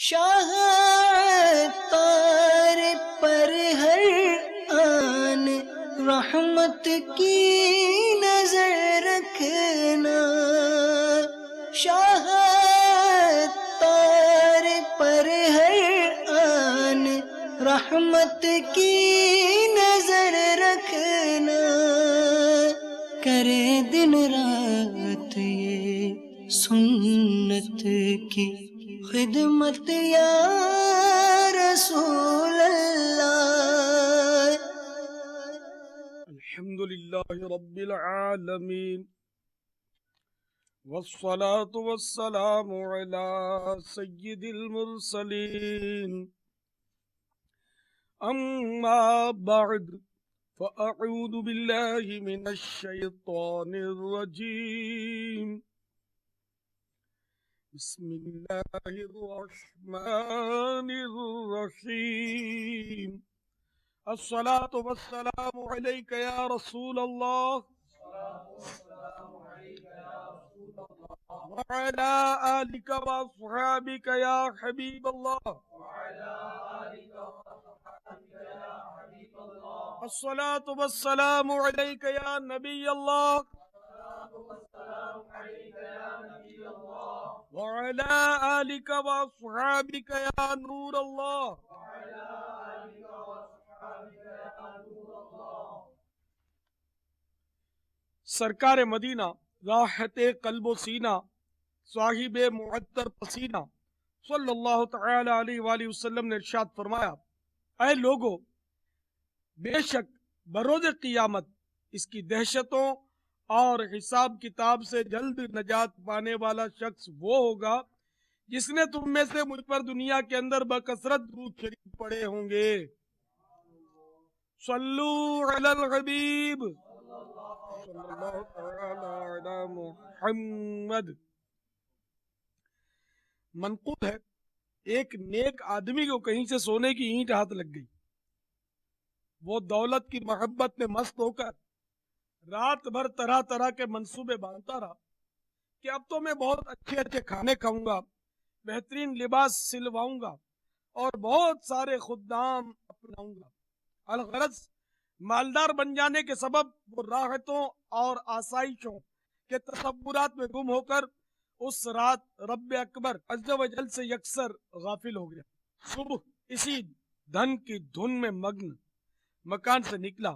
شاہ تار پر ہر آن رحمت کی نظر رکھنا، شاہ تار پر ہر آن رحمت کی نظر رکھنا، کرے دن رات یہ سنت کی خدمت یا رسول اللہ۔ الحمدللہ رب العالمین، والصلاة والسلام علی سید المرسلین، اما بعد فاعوذ باللہ من الشیطان الرجیم، بسم اللہ الرحمن الرحیم، الصلاة والسلام علیک یا رسول اللہ وعلى آلك وأصحابك يا حبيب الله، الصلاة والسلام عليك يا نبي الله، وعلى آلك وأصحابك يا نور الله۔ سرکار مدینہ راحت قلب و سینہ، صاحب معطر پسینہ صلی اللہ تعالی علیہ وآلہ وسلم نے ارشاد فرمایا، اے لوگو، بے شک بروز قیامت اس کی دہشتوں اور حساب کتاب سے جلد نجات پانے والا شخص وہ ہوگا جس نے تم میں سے مجھ پر دنیا کے اندر بکثرت درود شریف پڑھے ہوں گے۔ صلو علی الحبیب صلی اللہ تعالی علی محمد۔ منقول ہے، ایک نیک آدمی کو کہیں سے سونے کی اینٹ ہاتھ لگ گئی، وہ دولت کی محبت میں مست ہو کر رات بھر طرح طرح کے منصوبے باندھتا رہا کہ اب تو میں بہت اچھے اچھے کھانے کھاؤں گا، بہترین لباس سلواؤں گا اور بہت سارے خدام اپناؤں گا۔ الغرض مالدار بن جانے کے سبب وہ راحتوں اور آسائشوں کے تصورات میں گم ہو کر اس رات رب اکبر عز و جل سے یکسر غافل ہو گیا۔ صبح اسی دھن کی دھن میں مگن مکان سے نکلا،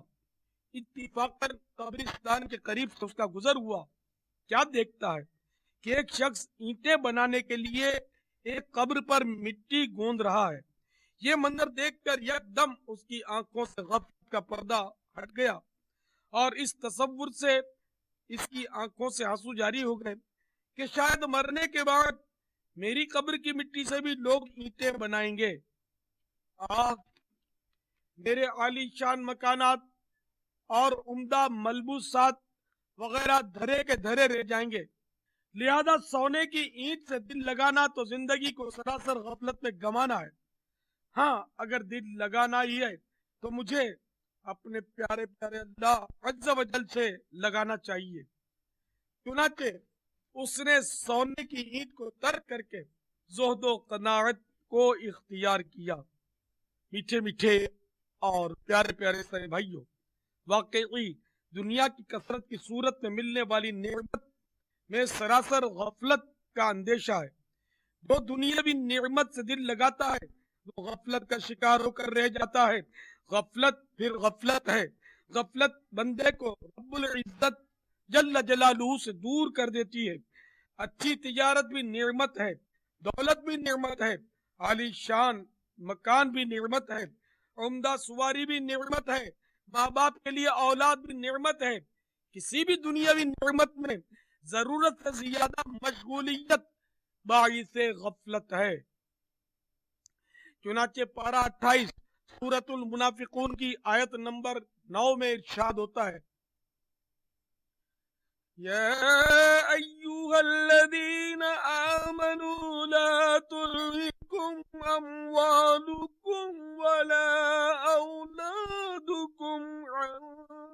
اتفاقاً قبرستان کے قریب سے اس کا گزر ہوا۔ کیا دیکھتا ہے کہ ایک شخص اینٹیں بنانے کے لیے ایک قبر پر مٹی گوندھ رہا ہے۔ یہ منظر دیکھ کر یک دم اس کی آنکھوں سے غفلت کا پردہ ہٹ گیا اور اس تصور سے اس کی آنکھوں سے آنسو جاری ہو گئے کہ شاید مرنے کے بعد میری قبر کی مٹی سے بھی لوگ اینٹیں بنائیں گے۔ میرے عالی شان مکانات اور عمدہ ملبوسات وغیرہ دھرے کے دھرے رہ جائیں گے، لہذا سونے کی اینٹ سے دل لگانا تو زندگی کو سراسر غفلت میں گمانا ہے۔ ہاں، اگر دل لگانا ہی ہے تو مجھے اپنے پیارے پیارے اللہ عز و جل سے لگانا چاہیے۔ چنانچہ اس نے سونے کی اینٹ کو ترک کر کے زہد و قناعت کو اختیار کیا۔ میٹھے میٹھے اور پیارے پیارے سارے بھائیوں، واقعی دنیا کی کثرت کی صورت میں ملنے والی نعمت میں سراسر غفلت کا اندیشہ ہے۔ جو دنیاوی نعمت سے دل لگاتا ہے وہ غفلت کا شکار ہو کر رہ جاتا ہے۔ غفلت پھر غفلت ہے، غفلت بندے کو رب العزت جل جلالہ سے دور کر دیتی ہے۔ اچھی تجارت بھی نعمت ہے، دولت بھی نعمت ہے، عالی شان مکان بھی نعمت ہے، عمدہ سواری بھی نعمت ہے، ماں باپ کے لیے اولاد بھی نعمت ہے۔ کسی بھی دنیاوی نعمت میں ضرورت سے زیادہ مشغولیت باعث غفلت ہے۔ چنانچہ پارہ 28 سورۃ المنافقون کی آیت نمبر 9 میں ارشاد ہوتا ہے، یا ایھا الذین آمنوا لا تلہکم اموالکم ولا اولادکم عن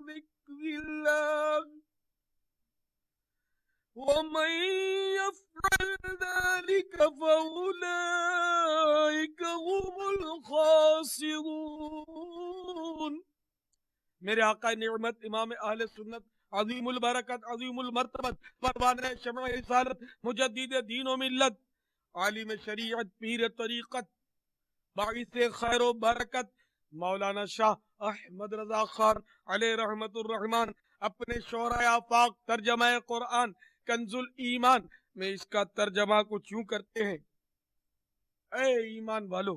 ذکر اللہ ومن يفعل ذلك فأولئك میرے آقا نعمت امام اہل سنت عظیم البرکت عظیم المرتبت پروانہ شمع رسالت مجدد دین و ملت عالم شریعت پیر طریقت باعث خیر و برکت مولانا شاہ احمد رضا خان علیہ رحمت الرحمان اپنے شعرۂ آفاق ترجمہ قرآن کنز الایمان میں اس کا ترجمہ کچھ یوں کرتے ہیں: اے ایمان والو،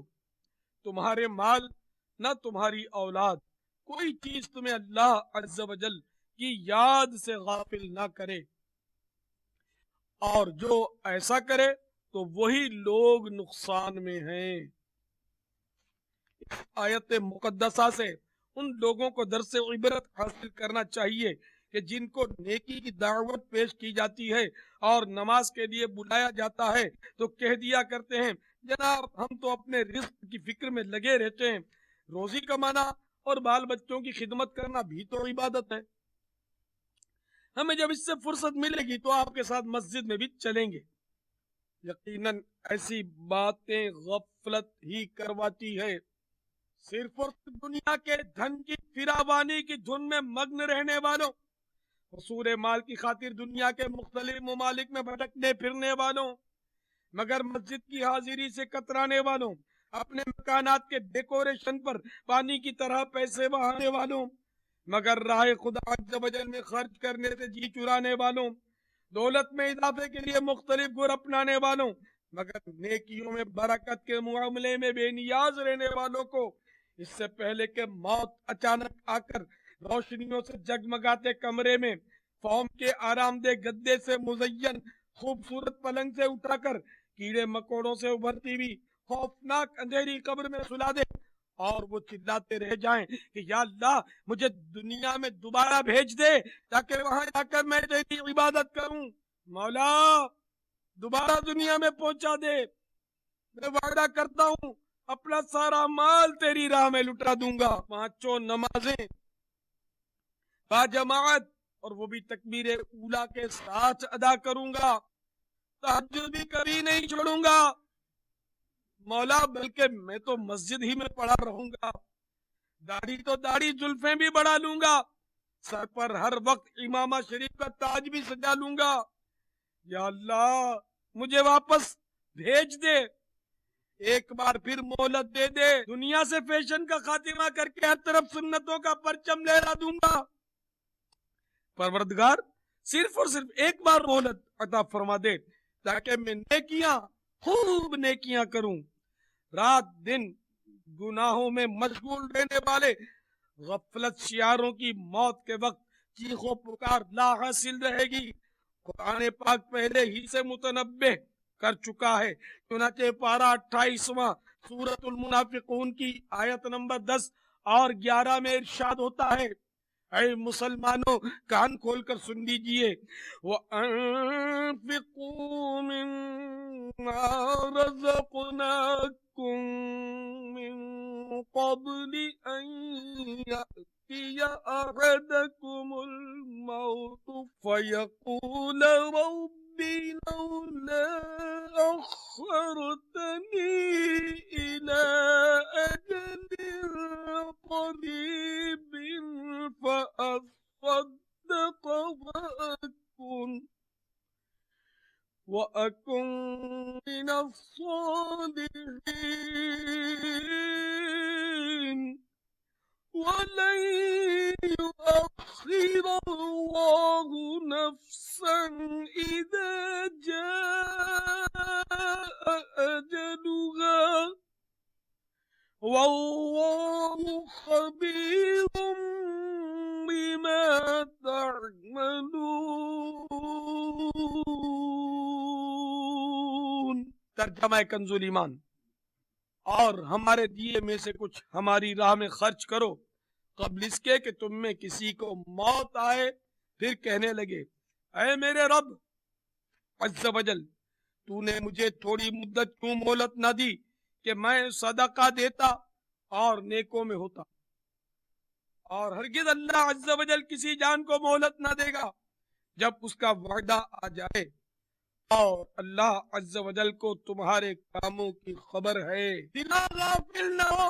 تمہارے مال نہ تمہاری اولاد کوئی چیز تمہیں اللہ عز و جل کی یاد سے غافل نہ کرے، اور جو ایسا کرے تو وہی لوگ نقصان میں ہیں۔ آیت مقدسہ سے ان لوگوں کو درس عبرت حاصل کرنا چاہیے کہ جن کو نیکی کی دعوت پیش کی جاتی ہے اور نماز کے لیے بلایا جاتا ہے تو کہہ دیا کرتے ہیں جناب ہم تو اپنے رزق کی فکر میں لگے رہتے ہیں، روزی کمانا اور بال بچوں کی خدمت کرنا بھی تو عبادت ہے، ہمیں جب اس سے فرصت ملے گی تو آپ کے ساتھ مسجد میں بھی چلیں گے۔ یقیناً ایسی باتیں غفلت ہی کرواتی ہے۔ صرف اور صرف دنیا کے دھن کی فراوانی کی دھن میں مگن رہنے والوں، حصول مال کی خاطر دنیا کے مختلف ممالک میں بھٹکنے پھرنے والوں، مگر مسجد کی حاضری سے کترانے والوں، اپنے مکانات کے ڈیکوریشن پر پانی کی طرح پیسے بہانے والوں، مگر راہ خدا عز و جل میں خرچ کرنے سے جی چرانے والوں، دولت میں اضافے کے لیے مختلف گر اپنانے والوں، مگر نیکیوں میں برکت کے معاملے میں بے نیاز رہنے والوں کو اس سے پہلے کہ موت اچانک آ کر روشنیوں سے جگمگاتے کمرے میں فوم کے آرام دہ گدے سے مزین خوبصورت پلنگ سے اٹھا کر کیڑے مکوڑوں سے ابھرتی ہوئی خوفناک اندھیری قبر میں سلا دے اور وہ چلاتے رہ جائیں کہ یا اللہ مجھے دنیا میں دوبارہ بھیج دے تاکہ وہاں جا کر میں تیری عبادت کروں، مولا دوبارہ دنیا میں پہنچا دے، میں وعدہ کرتا ہوں اپنا سارا مال تیری راہ میں لٹا دوں گا، پانچوں نمازیں با جماعت اور وہ بھی تکبیر اولا کے ساتھ ادا کروں گا، تہجد بھی کبھی نہیں چھوڑوں گا مولا، بلکہ میں تو مسجد ہی میں پڑا رہوں گا، داڑھی تو داڑھی زلفیں بھی بڑھا لوں گا، سر پر ہر وقت امامہ شریف کا تاج بھی سجا لوں گا، یا اللہ مجھے واپس بھیج دے، ایک بار پھر مہلت دے دے، دنیا سے فیشن کا خاتمہ کر کے ہر طرف سنتوں کا پرچم لہرا دوں گا، پروردگار صرف اور صرف ایک بار مہلت عطا فرما دے تاکہ میں نیکیاں خوب نیکیاں کروں، رات دن گناہوں میں مشغول رہنے والے غفلت شیاروں کی موت کے وقت چیخ و پکار لا حاصل رہے گی۔ قرآن پاک پہلے ہی سے متنبہ کر چکا ہے، چنانچہ پارہ 28واں سورۃ المنافقون کی آیت نمبر 10 اور 11 میں ارشاد ہوتا ہے، اے مسلمانوں کان کھول کر سن لیجئے، وَأَنفِقُوا مِمَّا رَزَقْنَاكُم مِّن قَبْلِ أَن يَأْتِيَ أَحَدَكُمُ الْمَوْتُ فَيَقُولَ رَبِّ لَوْلَا أَخَّرْتَنِي إِلَىٰ أَجَلٍ قَرِيبٍ فَأَصَّدَّقَ وَأَكُن مِّنَ الصَّالِحِينَ وَلَن يُؤَخِّرَ اللَّهُ نَفْسًا إِذَا جَاءَ أَجَلُهَا وَاللَّهُ خَبِيرٌ بِمَا تَعْمَلُونَ۔ ترجمہ کنز الایمان، اور ہمارے دیے میں سے کچھ ہماری راہ میں خرچ کرو قبل اس کے کہ تم میں کسی کو موت آئے پھر کہنے لگے اے میرے رب عز و جل تو نے مجھے تھوڑی مدت کیوں مہلت نہ دی کہ میں صدقہ دیتا اور نیکوں میں ہوتا، اور ہرگز اللہ عز و جل کسی جان کو مہلت نہ دے گا جب اس کا وعدہ آ جائے، اور اللہ عز و جل کو تمہارے کاموں کی خبر ہے، دلا غافل نہ ہو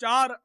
4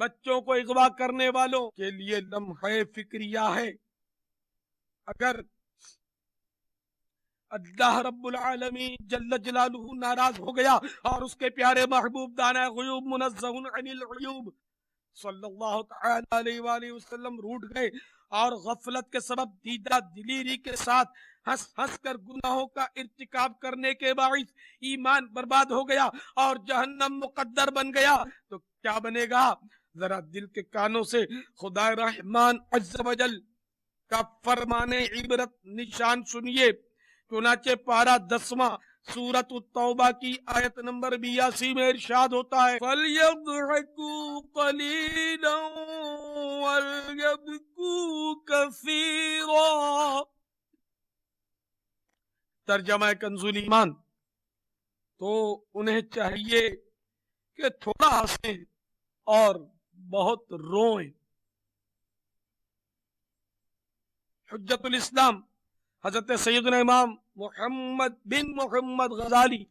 بچوں کو اغوا کرنے والوں کے لیے لمحہ فکریہ ہے. اگر اللہ رب العالمین جل جلالہ ناراض ہو گیا اور اس کے پیارے محبوب دانا غیوب منزہ عن العیوب صلی اللہ تعالی علیہ وآلہ وسلم روٹھ گئے اور غفلت کے سبب دیدہ دلیری کے ساتھ ہنس ہنس کر گناہوں کا ارتکاب کرنے کے باعث ایمان برباد ہو گیا اور جہنم مقدر بن گیا، تو کیا بنے گا؟ ذرا دل کے کانوں سے خدا رحمان عز و جل کا فرمان عبرت نشان سنیے. چنانچہ پارہ 10واں سورۃ التوبہ کی آیت نمبر 82 میں ارشاد ہوتا ہے فَلْيَضْحَكُوا قَلِيلًا وَلْيَبْكُوا كَثِيرًا. ترجمہ کنز ایمان، تو انہیں چاہیے کہ تھوڑا ہنسیں اور بہت روئیں. حجت الاسلام حضرت سیدنا امام محمد بن محمد غزالی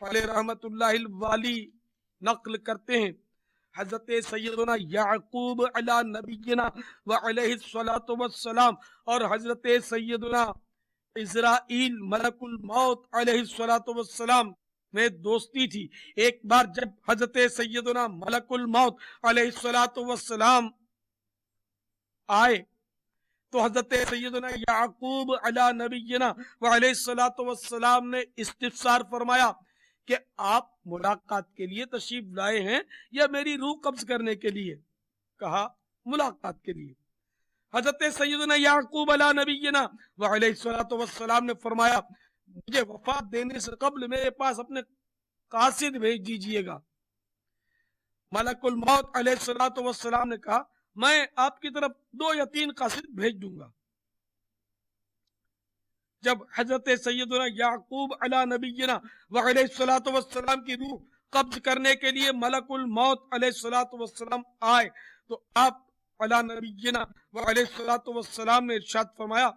علیہ رحمت اللہ الوالی نقل کرتے ہیں، حضرت سیدنا یعقوب علی نبینا وعلیہ الصلاۃ والسلام اور حضرت سیدنا اسرائیل ملک الموت علیہ الصلاۃ والسلام میں دوستی تھی. ایک بار جب حضرت سیدنا ملک الموت علیہ الصلاۃ والسلام آئے تو حضرت سیدنا یعقوب علی نبینا وعلیہ الصلاۃ والسلام نے استفسار فرمایا کہ آپ ملاقات کے لیے تشریف لائے ہیں یا میری روح قبض کرنے کے لیے؟ کہا ملاقات کے لیے. حضرت سیدنا یعقوب علی نبینا وعلیہ الصلاۃ والسلام نے فرمایا مجھے وفات دینے سے قبل میرے پاس اپنے قاصد بھیج دیجئے گا. ملک الموت علیہ الصلاۃ والسلام نے کہا میں آپ کی طرف 2 یا 3 قاصد بھیج دوں گا. جب حضرت سیدنا یعقوب علی نبینا وعلیہ الصلاۃ والسلام کی روح قبض کرنے کے لیے ملک الموت علیہ الصلاۃ والسلام آئے تو آپ علی نبینا وعلیہ الصلاۃ والسلام نے ارشاد فرمایا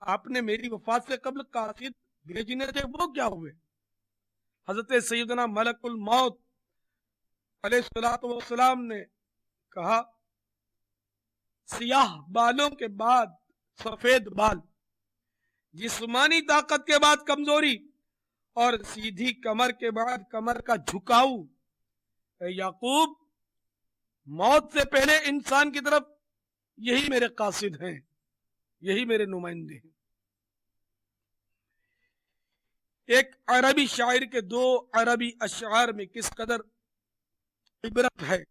آپ نے میری وفات سے قبل قاصد بھیجنے تھے وہ کیا ہوئے؟ حضرت سیدنا ملک الموت علیہ الصلاۃ والسلام نے کہا سیاہ بالوں کے بعد سفید بال، جسمانی طاقت کے بعد کمزوری اور سیدھی کمر کے بعد کمر کا جھکاؤ. اے یعقوب موت سے پہلے انسان کی طرف یہی میرے قاصد ہیں، یہی میرے نمائندے ہیں. ایک عربی شاعر کے 2 عربی اشعار میں کس قدر عبرت ہے.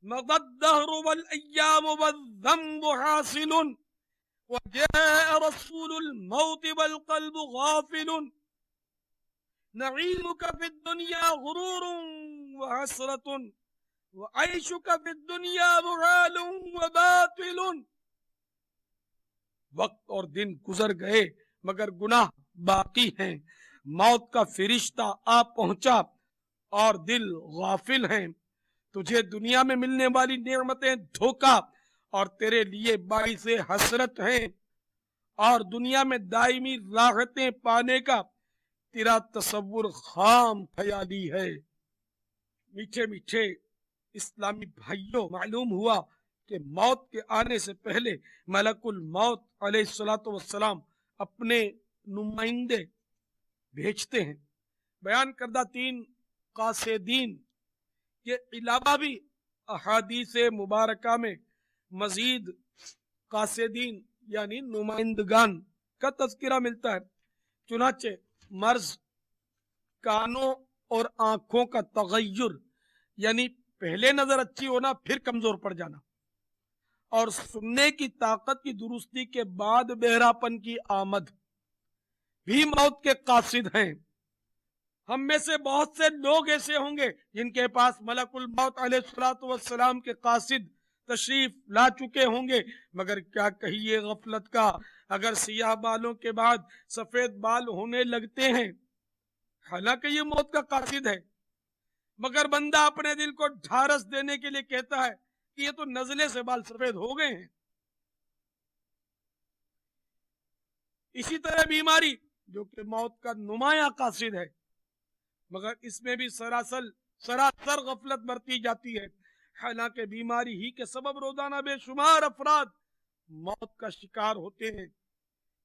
مضى الدهر والأيام والذنب حاصل وجاء رسول الموت والقلب غافل نعيمك في الدنيا غرور وحسرة وعيشك في الدنيا محال وباطل. وقت اور دن گزر گئے مگر گناہ باقی ہیں، موت کا فرشتہ آ پہنچا اور دل غافل ہیں. تجھے دنیا میں ملنے والی نعمتیں دھوکا اور تیرے لیے باعث حسرت ہیں، اور دنیا میں دائمی راحتیں پانے کا تیرا تصور خام خیالی ہے. میٹھے میٹھے اسلامی بھائیوں، معلوم ہوا کہ موت کے آنے سے پہلے ملک الموت علیہ الصلاۃ والسلام اپنے نمائندے بھیجتے ہیں. بیان کردہ 3 قاصدین کے علاوہ بھی احادیث مبارکہ میں مزید قاصدین یعنی نمائندگان کا تذکرہ ملتا ہے. چنانچہ مرض، کانوں اور آنکھوں کا تغیر یعنی پہلے نظر اچھی ہونا پھر کمزور پڑ جانا، اور سننے کی طاقت کی درستی کے بعد بہراپن کی آمد بھی موت کے قاصد ہیں. ہم میں سے بہت سے لوگ ایسے ہوں گے جن کے پاس ملک الموت علیہ الصلوۃ والسلام کے قاصد تشریف لا چکے ہوں گے، مگر کیا کہیے غفلت کا، اگر سیاہ بالوں کے بعد سفید بال ہونے لگتے ہیں، حالانکہ یہ موت کا قاصد ہے، مگر بندہ اپنے دل کو ڈھارس دینے کے لیے کہتا ہے کہ یہ تو نزلے سے بال سفید ہو گئے ہیں. اسی طرح بیماری جو کہ موت کا نمایاں قاصد ہے، مگر اس میں بھی سراسر سراسر غفلت برتی جاتی ہے، حالانکہ بیماری ہی کے سبب روزانہ بے شمار افراد موت کا شکار ہوتے ہیں۔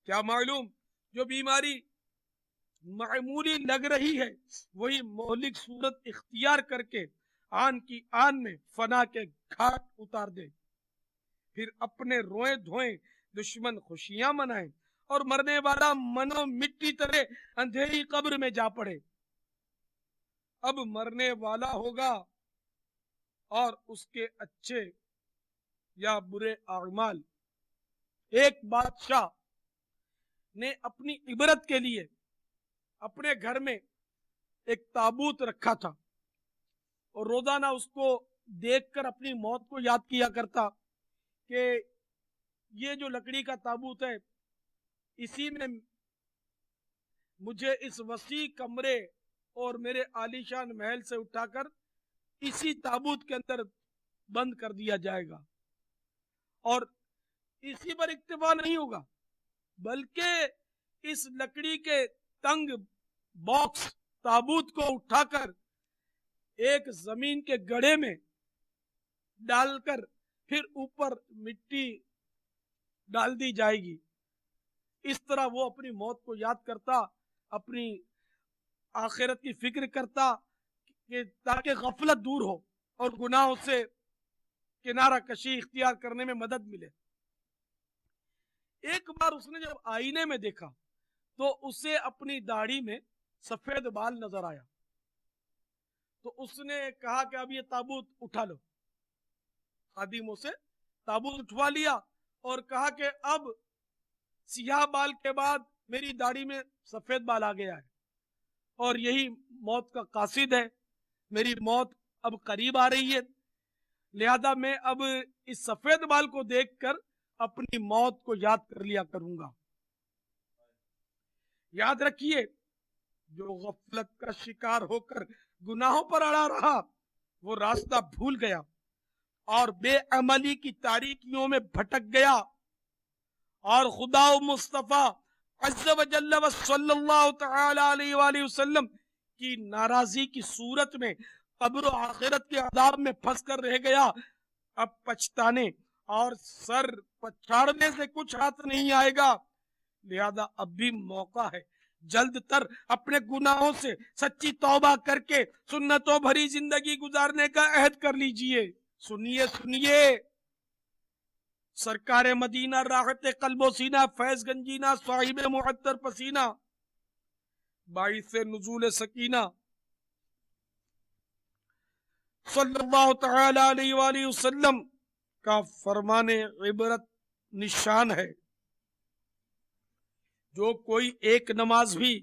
کیا معلوم جو بیماری معمولی لگ رہی ہے وہی مہلک صورت اختیار کر کے آن کی آن میں فنا کے گھاٹ اتار دے، پھر اپنے روئیں دھوئیں دشمن خوشیاں منائیں اور مرنے والا منو مٹی طرح اندھیری قبر میں جا پڑے۔ اب مرنے والا ہوگا اور اس کے اچھے یا برے اعمال۔ ایک بادشاہ نے اپنی عبرت کے لیے اپنے گھر میں ایک تابوت رکھا تھا اور روزانہ اس کو دیکھ کر اپنی موت کو یاد کیا کرتا کہ یہ جو لکڑی کا تابوت ہے اسی میں مجھے اس وسیع کمرے اور میرے عالیشان محل سے اٹھا کر اسی تابوت کے اندر بند کر دیا جائے گا، اور اسی پر اکتفا نہیں ہوگا بلکہ اس لکڑی کے تنگ باکس تابوت کو اٹھا کر ایک زمین کے گڑھے میں ڈال کر پھر اوپر مٹی ڈال دی جائے گی۔ اس طرح وہ اپنی موت کو یاد کرتا، اپنی آخرت کی فکر کرتا کہ تاکہ غفلت دور ہو اور گناہوں سے کنارہ کشی اختیار کرنے میں مدد ملے۔ ایک بار اس نے جب آئینے میں دیکھا تو اسے اپنی داڑھی میں سفید بال نظر آیا، تو اس نے کہا کہ اب یہ تابوت اٹھا لو۔ خادموں سے تابوت اٹھوا لیا اور کہا کہ اب سیاہ بال کے بعد میری داڑھی میں سفید بال آ گیا ہے اور یہی موت کا قاصد ہے، میری موت اب قریب آ رہی ہے، لہذا میں اب اس سفید بال کو دیکھ کر اپنی موت کو یاد کر لیا کروں گا۔ یاد رکھیے جو غفلت کا شکار ہو کر گناہوں پر اڑا رہا وہ راستہ بھول گیا اور بے عملی کی تاریکیوں میں بھٹک گیا، اور خدا و مصطفیٰ عز و جل و صلی اللہ تعالی علیہ وآلہ وسلم کی ناراضی کی صورت میں قبر و آخرت کے عذاب میں پھنس کر رہ گیا۔ اب پچھتانے اور سر پچھاڑنے سے کچھ ہاتھ نہیں آئے گا، لہذا اب بھی موقع ہے، جلد تر اپنے گناہوں سے سچی توبہ کر کے سنتوں بھری زندگی گزارنے کا عہد کر لیجئے۔ سنیے سنیے، سرکار مدینہ راحت قلب و سینہ فیض گنجینہ صاحب معطر پسینہ باعث نزول سکینہ صلی اللہ تعالی علیہ وآلہ وسلم کا فرمان عبرت نشان ہے، جو کوئی ایک نماز بھی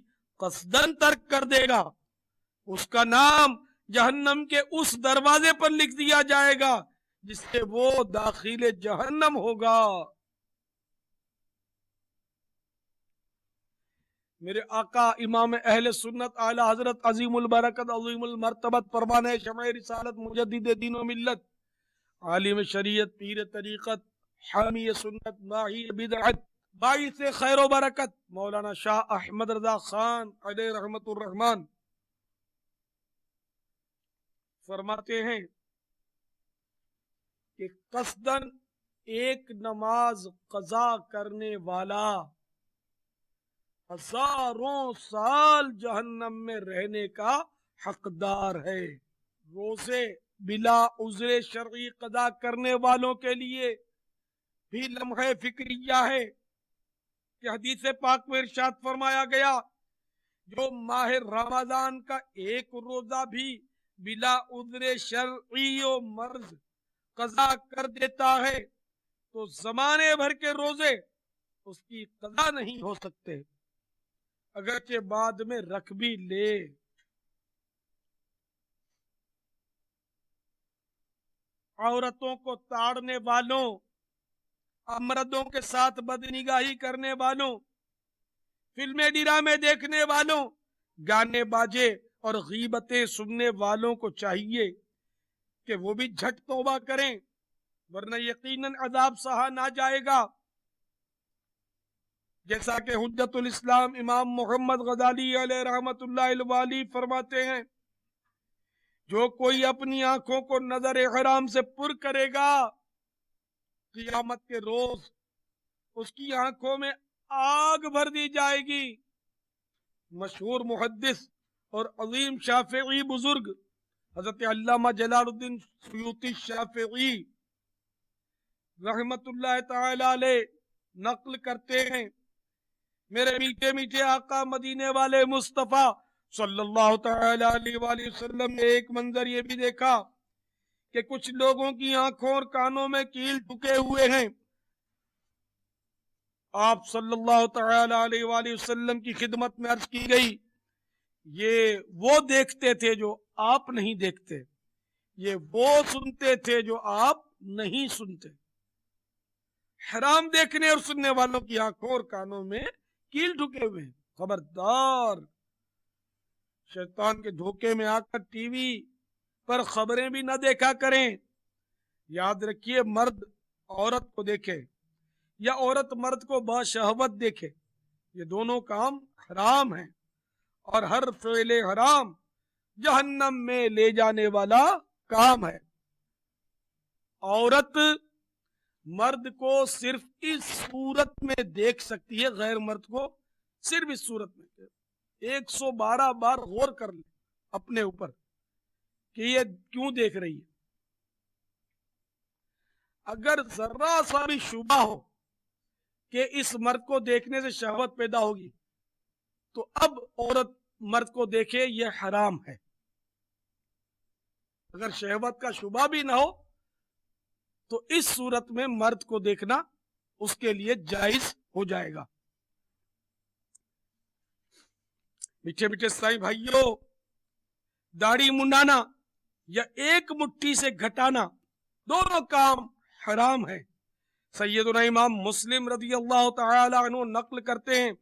قصدن ترک کر دے گا اس کا نام جہنم کے اس دروازے پر لکھ دیا جائے گا جس سے وہ داخل جہنم ہوگا۔ میرے آقا امام اہل سنت اعلی حضرت عظیم البرکت عظیم المرتبت پروانہ شمع رسالت مجدد دین و ملت عالم شریعت پیر طریقت حامی سنت ماہی بدعت باعث خیر و برکت مولانا شاہ احمد رضا خان علیہ رحمت الرحمن فرماتے ہیں کہ قصدن ایک نماز قضا کرنے والا ہزاروں سال جہنم میں رہنے کا حقدار ہے۔ روزے بلا عذر شرعی قضا کرنے والوں کے لیے بھی لمحہ فکریہ ہے کہ حدیث پاک میں ارشاد فرمایا گیا جو ماہ رمضان کا ایک روزہ بھی بلا عذر شرعی و مرض قضا کر دیتا ہے تو زمانے بھر کے روزے اس کی قضا نہیں ہو سکتے، اگرچہ بعد میں رکھ بھی لے۔ عورتوں کو تاڑنے والوں، مردوں کے ساتھ بدنگاہی کرنے والوں، فلمیں ڈرامے دیکھنے والوں، گانے باجے اور غیبتیں سننے والوں کو چاہیے کہ وہ بھی جھٹ توبہ کریں ورنہ یقیناً عذاب سہا نہ جائے گا۔ جیسا کہ حجت الاسلام امام محمد غزالی علیہ رحمت اللہ الوالی فرماتے ہیں جو کوئی اپنی آنکھوں کو نظر حرام سے پر کرے گا قیامت کے روز اس کی آنکھوں میں آگ بھر دی جائے گی۔ مشہور محدث اور عظیم شافعی بزرگ حضرت علامہ جلال الدین سیوطی شافعی رحمت اللہ تعالی علیہ نقل کرتے ہیں، میرے میٹھے میٹھے آقا مدینے والے مصطفیٰ صلی اللہ تعالی علیہ وآلہ وسلم نے ایک منظر یہ بھی دیکھا کہ کچھ لوگوں کی آنکھوں اور کانوں میں کیل ٹھکے ہوئے ہیں۔ آپ صلی اللہ تعالی علیہ وآلہ وسلم کی خدمت میں عرض کی گئی، یہ وہ دیکھتے تھے جو آپ نہیں دیکھتے، یہ وہ سنتے تھے جو آپ نہیں سنتے۔ حرام دیکھنے اور سننے والوں کی آنکھوں اور کانوں میں کیل ٹھکے ہوئے ہیں۔ خبردار، شیطان کے دھوکے میں آ کر ٹی وی پر خبریں بھی نہ دیکھا کریں۔ یاد رکھیے، مرد عورت کو دیکھے یا عورت مرد کو باشہوت دیکھے، یہ دونوں کام حرام ہیں، اور ہر فعل حرام جہنم میں لے جانے والا کام ہے۔ عورت مرد کو صرف اس صورت میں دیکھ سکتی ہے، غیر مرد کو صرف اس صورت میں۔ 112 بار غور کر لیں اپنے اوپر کہ یہ کیوں دیکھ رہی ہے۔ اگر ذرا سا بھی شبہ ہو کہ اس مرد کو دیکھنے سے شہوت پیدا ہوگی تو اب عورت مرد کو دیکھے، یہ حرام ہے۔ اگر شہوت کا شبہ بھی نہ ہو تو اس صورت میں مرد کو دیکھنا اس کے لیے جائز ہو جائے گا۔ میٹھے میٹھے سائیں بھائیوں، داڑھی منڈانا یا ایک مٹھی سے گھٹانا دونوں کام حرام ہے۔ سیدنا امام مسلم رضی اللہ تعالی عنہ نقل کرتے ہیں،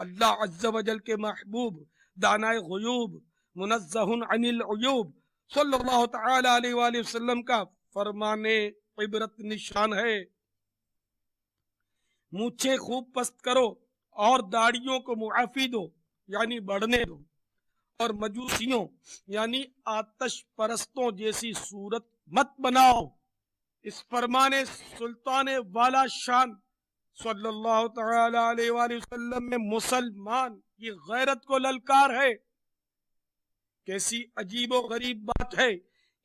اللہ عز و جل کے محبوب دانائے غیوب منزہ عن العیوب صلی اللہ تعالی علیہ وآلہ وسلم کا فرمانے عبرت نشان ہے، مونچھیں خوب پست کرو اور داڑھیوں کو معافی دو یعنی بڑھنے دو، اور مجوسیوں یعنی آتش پرستوں جیسی صورت مت بناؤ۔ اس فرمانے سلطان والا شان صلی اللہ تعالی علیہ وآلہ وسلم میں مسلمان کی غیرت کو للکار ہے۔ کیسی عجیب و غریب بات ہے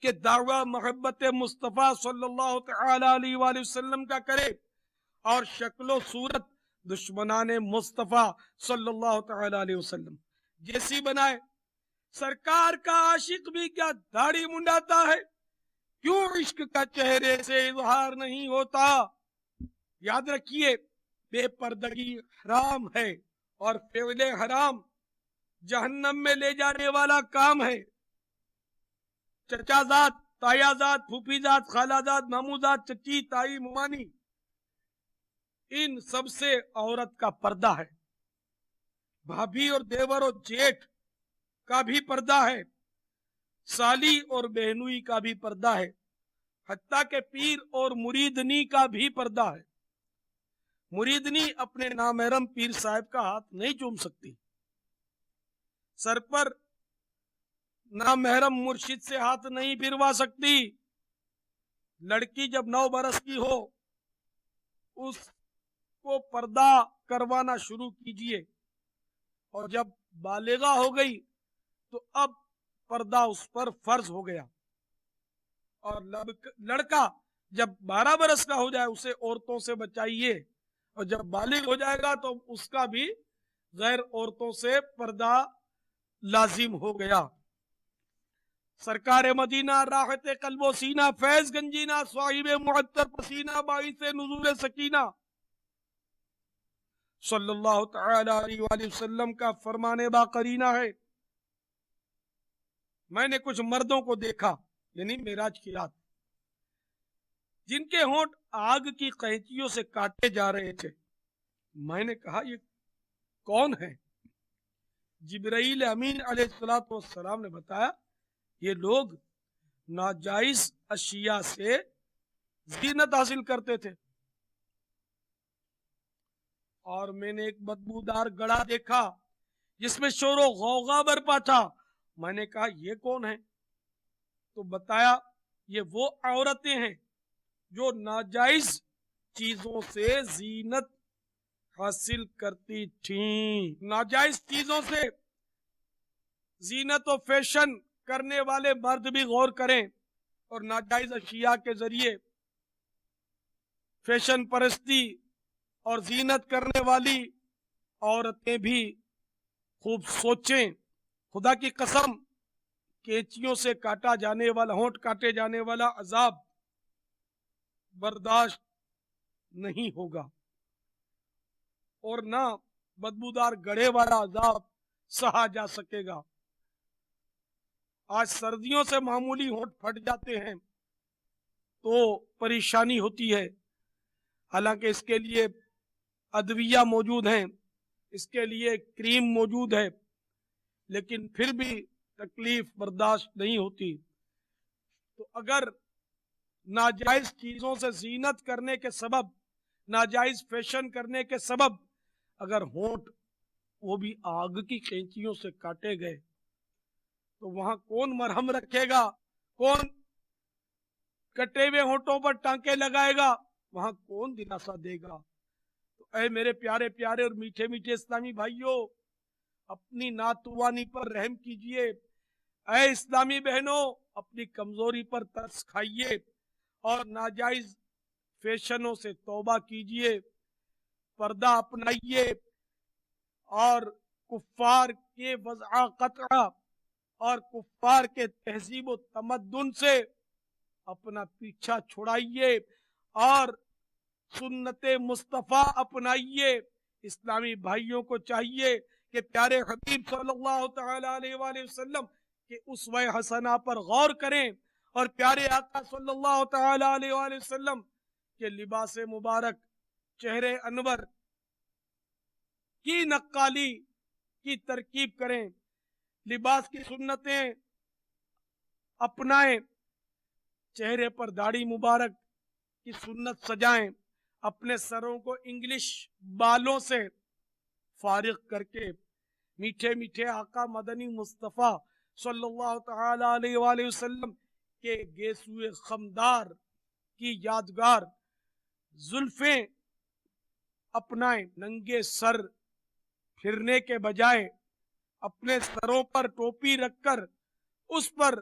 کہ دعویٰ محبت مصطفیٰ صلی اللہ تعالی علیہ وآلہ وسلم کا کرے اور شکل و صورت دشمنان مصطفیٰ صلی اللہ تعالی علیہ وسلم جیسی بنائے۔ سرکار کا عاشق بھی کیا داڑھی منڈاتا ہے؟ کیوں عشق کا چہرے سے اظہار نہیں ہوتا؟ یاد رکھیے، بے پردگی حرام ہے، اور فعل حرام جہنم میں لے جانے والا کام ہے۔ چچا زاد، تایا زاد، پھوپھی زاد، خالہ زاد، مامو زاد، چچی، تائی، ممانی، ان سب سے عورت کا پردہ ہے۔ بھابھی اور دیور اور جیٹھ کا بھی پردہ ہے، سالی اور بہنوئی کا بھی پردہ ہے، حتیٰ کہ پیر اور مریدنی کا بھی پردہ ہے۔ مریدنی اپنے نامحرم پیر صاحب کا ہاتھ نہیں چوم سکتی، سر پر نامحرم مرشد سے ہاتھ نہیں پھروا سکتی۔ لڑکی جب 9 برس کی ہو اس کو پردہ کروانا شروع کیجئے، اور جب بالغہ ہو گئی تو اب پردہ اس پر فرض ہو گیا، اور لڑکا جب 12 برس کا ہو جائے اسے عورتوں سے بچائیے، اور جب بالغ ہو جائے گا تو اس کا بھی غیر عورتوں سے پردہ لازم ہو گیا۔ سرکار مدینہ راحت قلب و سینہ فیض گنجینہ صاحب معطر پسینہ باعث نزول سکینہ صلی اللہ تعالی علیہ وآلہ وسلم کا فرمانے باقرینہ ہے، میں نے کچھ مردوں کو دیکھا یعنی معراج کی رات، جن کے ہونٹ آگ کی قینچیوں سے کاٹے جا رہے تھے۔ میں نے کہا یہ کون ہے؟ جبرائیل امین علیہ السلام نے بتایا یہ لوگ ناجائز اشیاء سے زینت حاصل کرتے تھے۔ اور میں نے ایک بدبودار گڑھا دیکھا جس میں شور و غوغا برپا تھا۔ میں نے کہا یہ کون ہے؟ تو بتایا یہ وہ عورتیں ہیں جو ناجائز چیزوں سے زینت حاصل کرتی تھیں. ناجائز چیزوں سے زینت و فیشن کرنے والے مرد بھی غور کریں اور ناجائز اشیاء کے ذریعے فیشن پرستی اور زینت کرنے والی عورتیں بھی خوب سوچیں. خدا کی قسم کینچیوں سے کاٹا جانے والا ہونٹ کاٹے جانے والا عذاب برداشت نہیں ہوگا اور نہ بدبودار گڑھے والا عذاب سہا جا سکے گا. آج سردیوں سے معمولی ہونٹ پھٹ جاتے ہیں تو پریشانی ہوتی ہے، حالانکہ اس کے لیے ادویہ موجود ہیں، اس کے لیے کریم موجود ہے، لیکن پھر بھی تکلیف برداشت نہیں ہوتی. تو اگر ناجائز چیزوں سے زینت کرنے کے سبب، ناجائز فیشن کرنے کے سبب اگر ہونٹ وہ بھی آگ کی کینچیوں سے کاٹے گئے تو وہاں کون مرہم رکھے گا، کون کٹے ہوئے ہونٹوں پر ٹانکے لگائے گا، وہاں کون دلاسا دے گا. تو اے میرے پیارے پیارے اور میٹھے میٹھے اسلامی بھائیوں، اپنی ناتوانی پر رحم کیجئے. اے اسلامی بہنوں، اپنی کمزوری پر ترس کھائیے اور ناجائز فیشنوں سے توبہ کیجئے، پردہ اپنائیے اور کفار کے وضع قطع اور کفار کے تہذیب و تمدن سے اپنا پیچھا چھڑائیے اور سنت مصطفیٰ اپنائیے. اسلامی بھائیوں کو چاہیے کہ پیارے حبیب صلی اللہ تعالی علیہ وآلہ وسلم کے اسوہ حسنہ پر غور کریں اور پیارے آقا صلی اللہ تعالی علیہ وآلہ وسلم کے لباس مبارک چہرے انور کی نقالی کی ترکیب کریں، لباس کی سنتیں اپنائیں، چہرے پر داڑھی مبارک کی سنت سجائیں، اپنے سروں کو انگلش بالوں سے فارغ کر کے میٹھے میٹھے آقا مدنی مصطفیٰ صلی اللہ تعالی علیہ وآلہ وسلم کے گیسوئے خمدار کی یادگار زلفیں اپنائیں. ننگے سر پھرنے کے بجائے اپنے سروں پر ٹوپی رکھ کر اس پر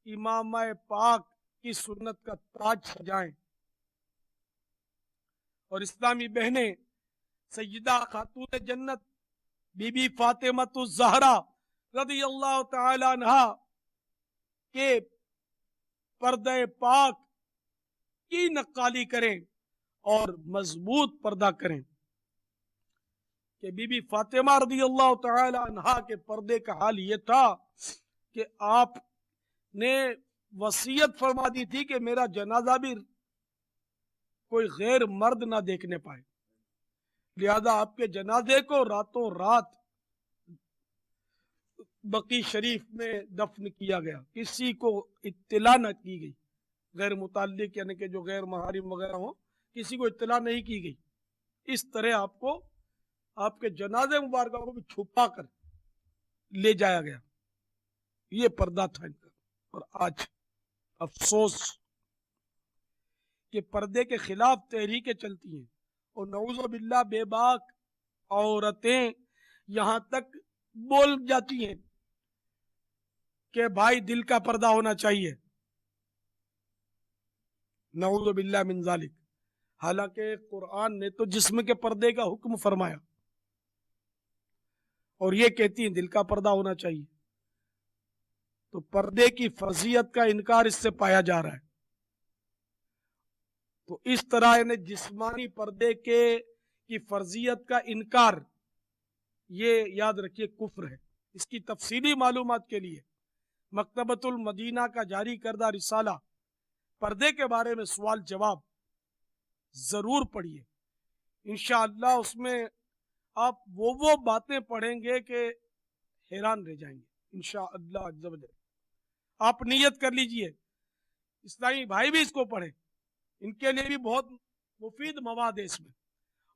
امامہ پاک کی سنت کا تاج سجائیں. اور اسلامی بہنیں، سیدہ خاتون جنت بی بی فاطمہ الزہرا رضی اللہ تعالی عنہا کے پردہ پاک کی نقالی کریں اور مضبوط پردہ کریں کہ بی بی فاطمہ رضی اللہ تعالی عنہا کے پردے کا حال یہ تھا کہ آپ نے وصیت فرما دی تھی کہ میرا جنازہ بھی کوئی غیر مرد نہ دیکھنے پائے، لہذا آپ کے جنازے کو راتوں رات بقی شریف میں دفن کیا گیا، کسی کو اطلاع نہ کی گئی، غیر متعلق یعنی کہ جو غیر محارم وغیرہ ہوں کسی کو اطلاع نہیں کی گئی. اس طرح آپ کو آپ کے جنازے مبارکہ کو بھی چھپا کر لے جایا گیا. یہ پردہ تھا ان کا. اور آج افسوس کہ پردے کے خلاف تحریکیں چلتی ہیں اور نعوذ باللہ بے باک عورتیں یہاں تک بول جاتی ہیں کہ بھائی دل کا پردہ ہونا چاہیے، نعوذ باللہ من ذالک. حالانکہ قرآن نے تو جسم کے پردے کا حکم فرمایا اور یہ کہتی ہیں دل کا پردہ ہونا چاہیے. تو پردے کی فرضیت کا انکار اس سے پایا جا رہا ہے. تو اس طرح یعنی جسمانی پردے کی فرضیت کا انکار، یہ یاد رکھیے کفر ہے. اس کی تفصیلی معلومات کے لیے مکتبۃ المدینہ کا جاری کردہ رسالہ پردے کے بارے میں سوال جواب ضرور پڑھیے. انشاءاللہ اس میں آپ وہ باتیں پڑھیں گے کہ حیران رہ جائیں گے انشاءاللہ عز و جل. آپ نیت کر لیجئے، اسلامی بھائی بھی اس کو پڑھیں، ان کے لیے بھی بہت مفید مواد ہے اس میں،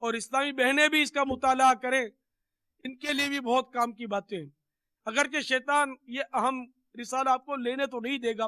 اور اسلامی بہنیں بھی اس کا مطالعہ کریں، ان کے لیے بھی بہت کام کی باتیں ہیں. اگرچہ شیطان یہ اہم رسالہ آپ کو لینے تو نہیں دے گا،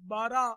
12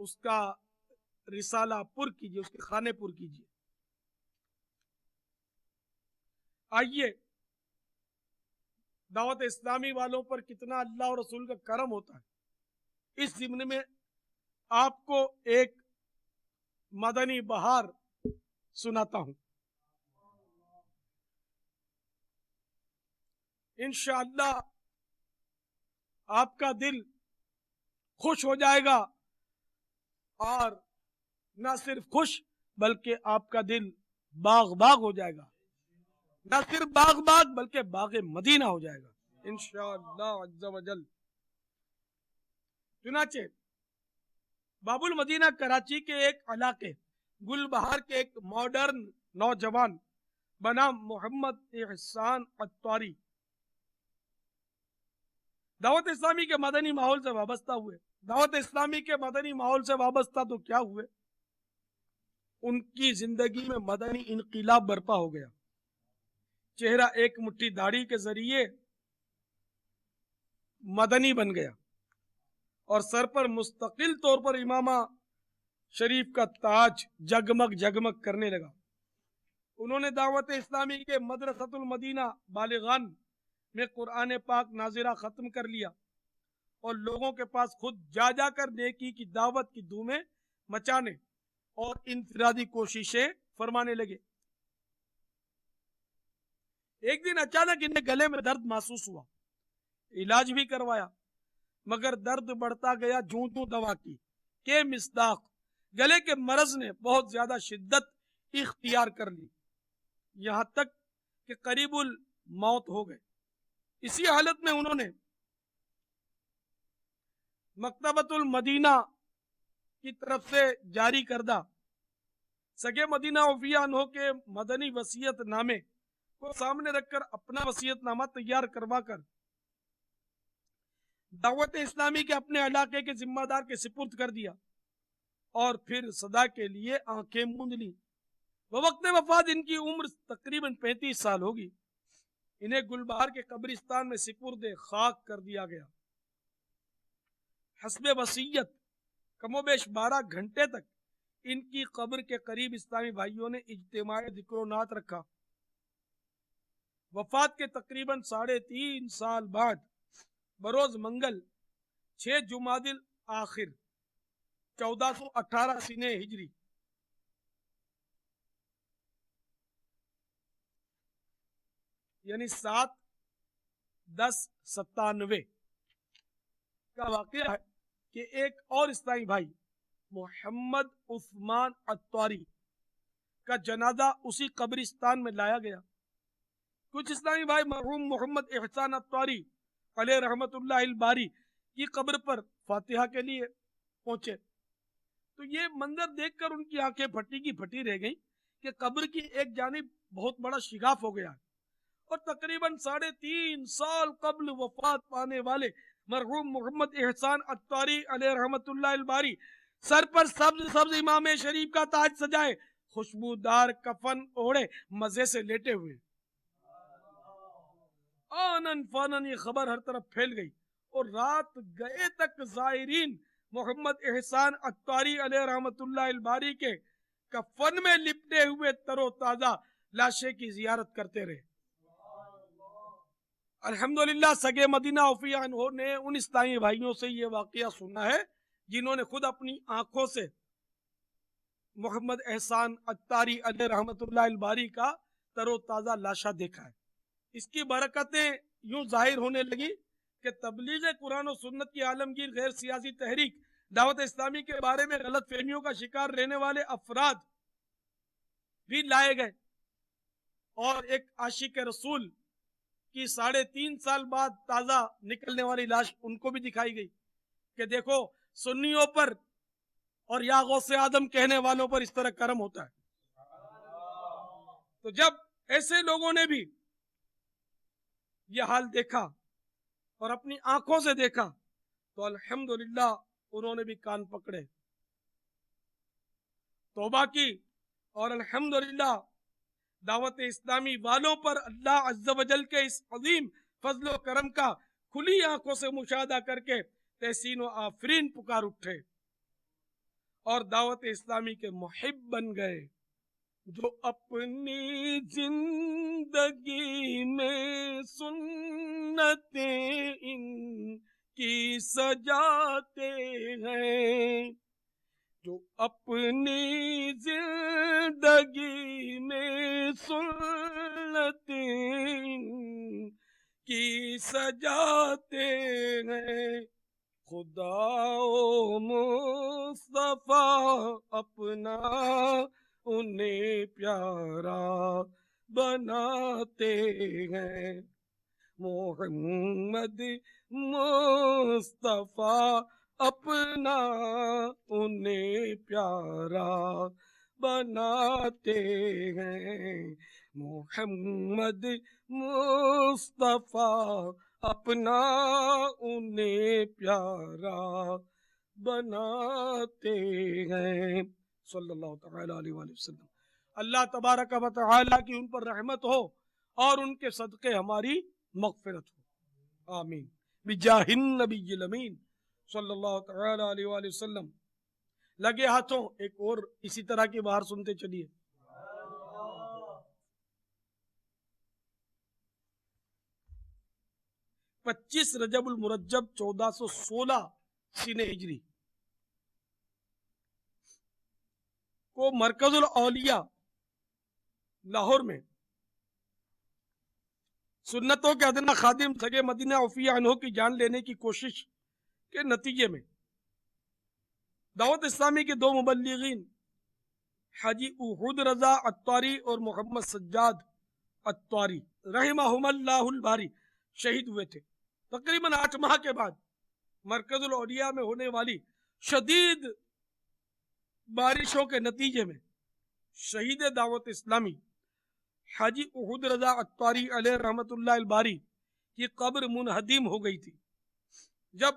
اس کا رسالہ پر کیجیے، اس کے خانے پر کیجیے۔ آئیے دعوت اسلامی والوں پر کتنا اللہ اور رسول کا کرم ہوتا ہے، اس ضمن میں آپ کو ایک مدنی بہار سناتا ہوں۔ انشاءاللہ آپ کا دل خوش ہو جائے گا، اور نہ صرف خوش بلکہ آپ کا دل باغ باغ ہو جائے گا، نہ صرف باغ باغ بلکہ باغ مدینہ ہو جائے گا انشاءاللہ عز و جل۔ چنانچہ باب المدینہ کراچی کے ایک علاقے گل بہار کے ایک ماڈرن نوجوان بنام محمد احسان عطاری دعوت اسلامی کے مدنی ماحول سے وابستہ ہوئے۔ دعوت اسلامی کے مدنی ماحول سے وابستہ تو کیا ہوئے، ان کی زندگی میں مدنی انقلاب برپا ہو گیا۔ چہرہ ایک مٹھی داڑھی کے ذریعے مدنی بن گیا، اور سر پر مستقل طور پر امامہ شریف کا تاج جگمگ جگمگ کرنے لگا۔ انہوں نے دعوت اسلامی کے مدرسۃ المدینہ بالغان میں قرآن پاک ناظرہ ختم کر لیا، اور لوگوں کے پاس خود جا جا کر نیکی کی دعوت کی دھومیں مچانے اور انفرادی کوششیں فرمانے لگے۔ ایک دن اچانک انہیں گلے میں درد محسوس ہوا، علاج بھی کروایا، مگر درد بڑھتا گیا جوں جوں دوا کی کہ مصداق گلے کے مرض نے بہت زیادہ شدت اختیار کر لی، یہاں تک کہ قریب الموت ہو گئے۔ اسی حالت میں انہوں نے مکتبۃ المدینہ کی طرف سے جاری کردہ سگے مدینہ اوفیا انہوں کے مدنی وصیت نامے کو سامنے رکھ کر اپنا وصیت نامہ تیار کروا کر دعوت اسلامی کے اپنے علاقے کے ذمہ دار کے سپرد کر دیا، اور پھر صدا کے لیے آنکھیں موند لیں۔ وقت وفات ان کی عمر تقریباً 35 سال ہوگی۔ انہیں گلبہار کے قبرستان میں سپرد خاک کر دیا گیا۔ حسب وصیت کم و بیش 12 گھنٹے تک ان کی قبر کے قریب اسلامی بھائیوں نے اجتماع ذکر و نعت رکھا۔ وفات کے تقریباً 3.5 سال بعد بروز منگل 6 جمادی الاخر 1418 سنہ ہجری یعنی 7/10/97 کا واقعہ ہے کہ ایک اور اسلامی بھائی محمد عثمان عطاری کا جنازہ اسی قبرستان میں لایا گیا۔ کچھ اسلامی بھائی مرحوم محمد احسان عطاری علیہ رحمت اللہ الباری کی قبر پر فاتحہ کے لیے پہنچے، تو یہ منظر دیکھ کر ان کی آنکھیں پھٹی کی پھٹی رہ گئیں کہ قبر کی ایک جانب بہت بڑا شگاف ہو گیا، اور تقریباً 3.5 سال قبل وفات پانے والے مرحوم محمد احسان عطاری علیہ رحمت اللہ الباری سر پر سبز سبز امام شریف کا تاج سجائے، خوشبودار کفن اوڑے مزے سے لیٹے ہوئے، آنن فانن یہ خبر ہر طرف پھیل گئی، اور رات گئے تک زائرین محمد احسان عطاری علیہ رحمت اللہ الباری کے کفن میں لپٹے ہوئے تر و تازہ لاشے کی زیارت کرتے رہے۔ الحمدللہ سگے مدینہ اوفیا انہوں نے ان اسلامی بھائیوں سے یہ واقعہ سنا ہے جنہوں نے خود اپنی آنکھوں سے محمد احسان عطاری علیہ رحمت اللہ الباری کا تر و تازہ لاشا دیکھا ہے۔ اس کی برکتیں یوں ظاہر ہونے لگی کہ تبلیغ قرآن و سنت کی عالمگیر غیر سیاسی تحریک دعوت اسلامی کے بارے میں غلط فہمیوں کا شکار رہنے والے افراد بھی لائے گئے، اور ایک عاشق رسول کی 3.5 سال بعد تازہ نکلنے والی لاش ان کو بھی دکھائی گئی کہ دیکھو سنیوں پر اور یا غوث آدم کہنے والوں پر اس طرح کرم ہوتا ہے۔ تو جب ایسے لوگوں نے بھی یہ حال دیکھا اور اپنی آنکھوں سے دیکھا تو الحمدللہ انہوں نے بھی کان پکڑے، توبہ کی، اور الحمدللہ دعوت اسلامی والوں پر اللہ عز و جل کے اس عظیم فضل و کرم کا کھلی آنکھوں سے مشاہدہ کر کے تحسین و آفرین پکار اٹھے۔ اور دعوت اسلامی کے محب بن گئے، جو اپنی زندگی میں سنتیں ان کی سجاتے ہیں، جو اپنی زندگی میں سنتیں ان کی سجاتے ہیں، خدا و مصطفیٰ اپنا انہیں پیارا بناتے ہیں، محمد مصطفیٰ اپنا انہیں پیارا بناتے ہیں، محمد مصطفیٰ اپنا انہیں پیارا بناتے ہیں، صلی اللہ تعالی علیہ وآلہ وسلم۔ اللہ تبارک و تعالی کی ان پر رحمت ہو اور ان کے صدقے ہماری مغفرت ہو، آمین، بجاہ النبی الامین صلی اللہ تعالی علیہ وآلہ وسلم۔ لگے ہاتھوں ایک اور اسی طرح کی بہار سنتے چلیے۔ 25 رجب المرجب 1416 سینہ ہجری کو مرکز الاولیاء لاہور میں سنتوں کے ادنا خادم سگے مدینہ عفیہ عنہ کی جان لینے کی کوشش کے نتیجے میں دعوت اسلامی کے 2 مبلغین حاجی احد رضا عطاری اور محمد سجاد عطاری رحمہم اللہ الباری شہید ہوئے تھے۔ تقریباً 8 ماہ کے بعد مرکز الاولیاء میں ہونے والی شدید بارشوں کے نتیجے میں شہید دعوت اسلامی حاجی احد رضا عطاری علیہ رحمت اللہ الباری کی قبر منہدم ہو گئی تھی۔ جب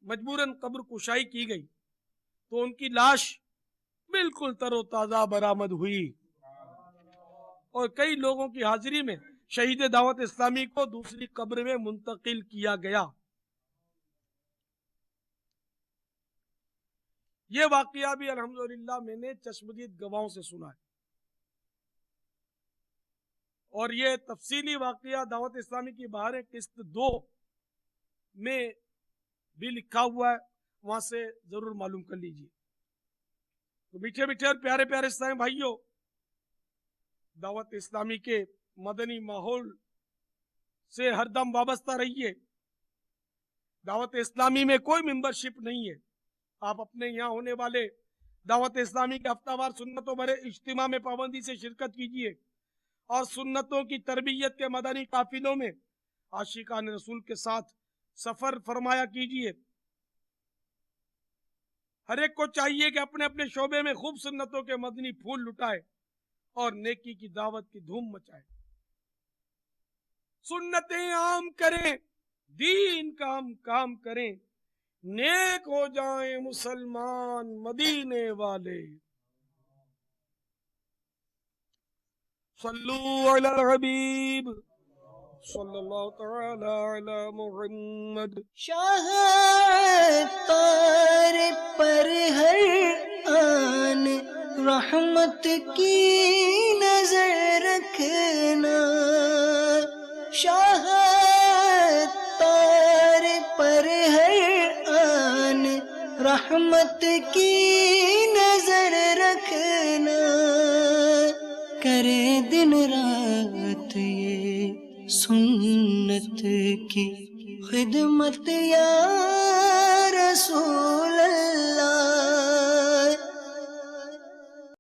مجبوراً قبر کشائی کی گئی تو ان کی لاش بالکل تر و تازہ برآمد ہوئی اور کئی لوگوں کی حاضری میں شہید دعوت اسلامی کو دوسری قبر میں منتقل کیا گیا۔ یہ واقعہ بھی الحمدللہ میں نے چشمدید گواہوں سے سنا ہے، اور یہ تفصیلی واقعہ دعوت اسلامی کی بہاریں قسط 2 میں بھی لکھا ہوا ہے، وہاں سے ضرور معلوم کر لیجئے۔ تو میٹھے میٹھے اور پیارے پیارے اسلامی بھائیوں، دعوت اسلامی کے مدنی ماحول سے ہر دم وابستہ رہیے۔ دعوت اسلامی میں کوئی ممبرشپ نہیں ہے، آپ اپنے یہاں ہونے والے دعوت اسلامی کے ہفتہ وار سنتوں بھرے اجتماع میں پابندی سے شرکت کیجیے اور سنتوں کی تربیت کے مدنی قافلوں میں عاشقان رسول کے ساتھ سفر فرمایا کیجیے۔ ہر ایک کو چاہیے کہ اپنے اپنے شعبے میں خوب سنتوں کے مدنی پھول لٹائے اور نیکی کی دعوت کی دھوم مچائے، سنتیں عام کریں، دین کا ہم کام کریں، نیک ہو جائیں مسلمان مدینے والے۔ صلو علی الحبیب صلی اللہ تعالی علی محمد۔ شاہ تار پر ہر آن رحمت کی نظر رکھنا، شاہ تار پر ہر آن رحمت کی نظر رکھنا، کرے دن رات یہ سنت کی خدمت یا